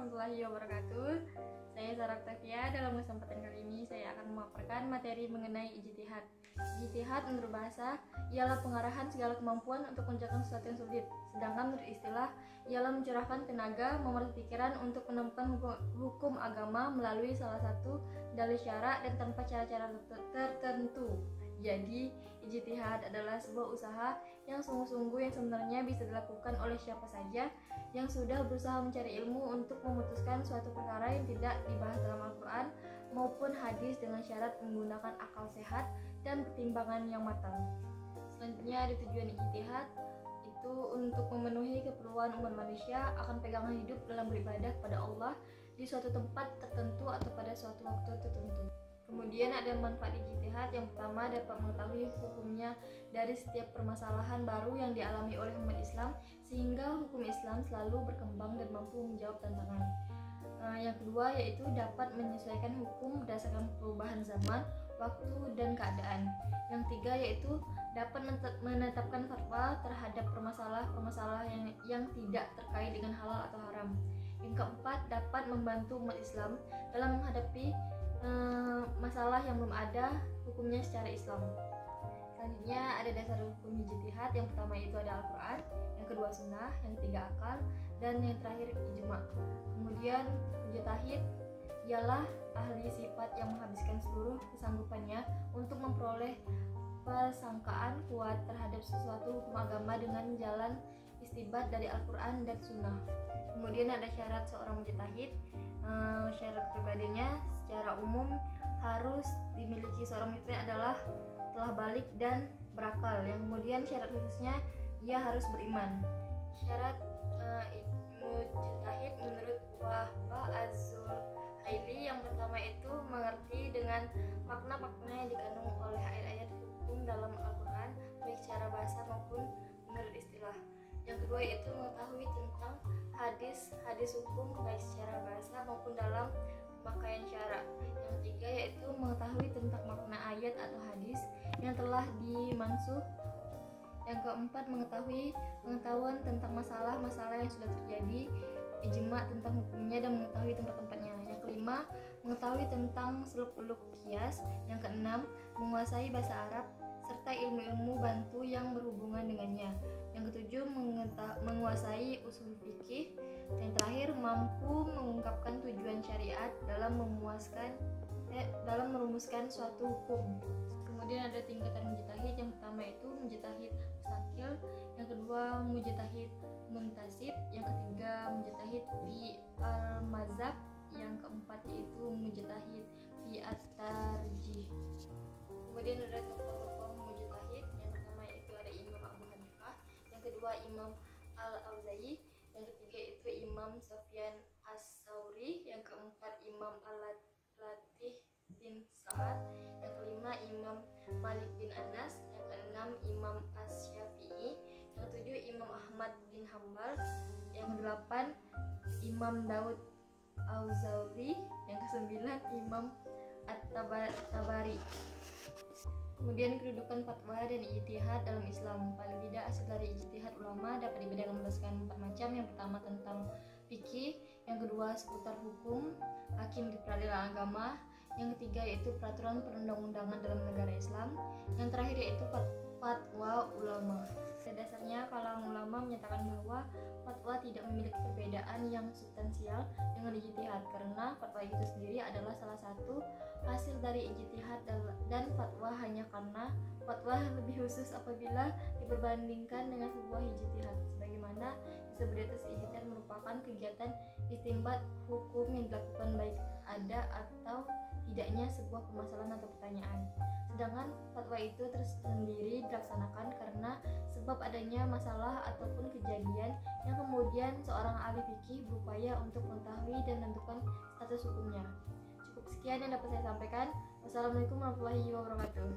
warahmatullahi wabarakatuh. Saya Sarah Octavia. Dalam kesempatan kali ini saya akan memaparkan materi mengenai ijtihad. Ijtihad menurut bahasa ialah pengarahan segala kemampuan untuk mengerjakan sesuatu yang sulit. Sedangkan menurut istilah ialah mencurahkan tenaga, memerlukan pikiran untuk menemukan hukum agama melalui salah satu dalil syara dan tanpa cara-cara tertentu. Jadi, ijtihad adalah sebuah usaha yang sungguh-sungguh yang sebenarnya bisa dilakukan oleh siapa saja yang sudah berusaha mencari ilmu untuk memutuskan suatu perkara yang tidak dibahas dalam Al-Quran maupun hadis dengan syarat menggunakan akal sehat dan pertimbangan yang matang. Selanjutnya ada tujuan ijtihad itu untuk memenuhi keperluan umat manusia akan pegangan hidup dalam beribadah kepada Allah di suatu tempat tertentu atau pada suatu waktu tertentu. Kemudian ada manfaat ijtihad. Yang pertama, dapat mengetahui hukumnya dari setiap permasalahan baru yang dialami oleh umat Islam sehingga hukum Islam selalu berkembang dan mampu menjawab tantangan. Yang kedua yaitu dapat menyesuaikan hukum berdasarkan perubahan zaman, waktu, dan keadaan. Yang tiga yaitu dapat menetapkan fatwa terhadap permasalahan yang tidak terkait dengan halal atau haram. Yang keempat, dapat membantu umat Islam dalam menghadapi masalah yang belum ada hukumnya secara Islam. Selanjutnya ada dasar hukum ijtihad. Yang pertama itu ada Al-Quran, yang kedua sunnah, yang ketiga akal, dan yang terakhir ijma. Kemudian mujtahid ialah ahli sifat yang menghabiskan seluruh kesanggupannya untuk memperoleh persangkaan kuat terhadap sesuatu hukum agama dengan jalan istinbat dari Al-Quran dan sunnah. Kemudian ada syarat seorang mujtahid. Syarat pribadinya secara umum harus dimiliki seorang mujtahid adalah telah balik dan berakal. Yang kemudian syarat khususnya ia harus beriman. Syarat mujtahid menurut Wahbah Az-Zuhaili yang pertama itu mengerti dengan makna-makna yang dikandung oleh ayat-ayat hukum dalam Al-Quran baik secara bahasa maupun menurut istilah. Yang kedua yaitu mengetahui tentang hadis hukum baik secara bahasa maupun dalam pemakaian syara. Yang ketiga yaitu mengetahui tentang makna ayat atau hadis yang telah dimansuh. Yang keempat pengetahuan tentang masalah-masalah yang sudah terjadi, ijma tentang hukumnya dan mengetahui tempat-tempatnya. Yang kelima mengetahui tentang seluk-beluk qiyas. Yang keenam menguasai bahasa Arab serta ilmu-ilmu bantu yang berhubungan dengannya. Yang ketujuh menguasai usul fikih. Yang terakhir mampu mengungkapkan tujuan syariat dalam merumuskan suatu hukum. Kemudian ada tingkatan mujtahid. Yang pertama itu mujtahid mustaqil, yang kedua mujtahid muntasib, yang ketiga mujtahid fi al-mazhab, yang keempat yaitu mujtahid fi at-tarjih. Kemudian ada tokoh-tokoh mujtahid. Yang pertama itu ada Imam Abu Hanifah, yang kedua Imam Al-Auza'i, yang ketiga itu Imam Sufyan As-Tsauri, yang keempat Imam Al-Latih bin Sa'ad, yang kelima Imam Malik bin Anas, yang keenam Imam Asy-Syafi'i, yang ketujuh Imam Ahmad bin Hambal, yang kedelapan Imam Daud Al-Zawri, yang kesembilan Imam At-Tabari. Kemudian kedudukan fatwa dan ijtihad dalam Islam. Paling tidak asal dari ijtihad ulama dapat dibedakan berdasarkan 4 macam. Yang pertama tentang fikih, yang kedua seputar hukum hakim di peradilan agama, yang ketiga yaitu peraturan perundang-undangan dalam negara Islam, yang terakhir yaitu fatwa ulama. Pada dasarnya kalangan ulama menyatakan bahwa fatwa tidak memiliki perbedaan yang substansial dengan ijtihad karena fatwa itu sendiri adalah salah satu hasil dari ijtihad dan fatwa hanya karena fatwa lebih khusus apabila diperbandingkan dengan sebuah ijtihad. Sebagaimana disebut di atas, ijtihad merupakan kegiatan istinbat hukum yang dilakukan baik ada atau tidaknya sebuah permasalahan atau pertanyaan. Sedangkan fatwa itu tersendiri dilaksanakan karena sebab adanya masalah ataupun kejadian yang kemudian seorang ahli fikih berupaya untuk mengetahui dan menentukan status hukumnya. Cukup sekian yang dapat saya sampaikan. Wassalamualaikum warahmatullahi wabarakatuh.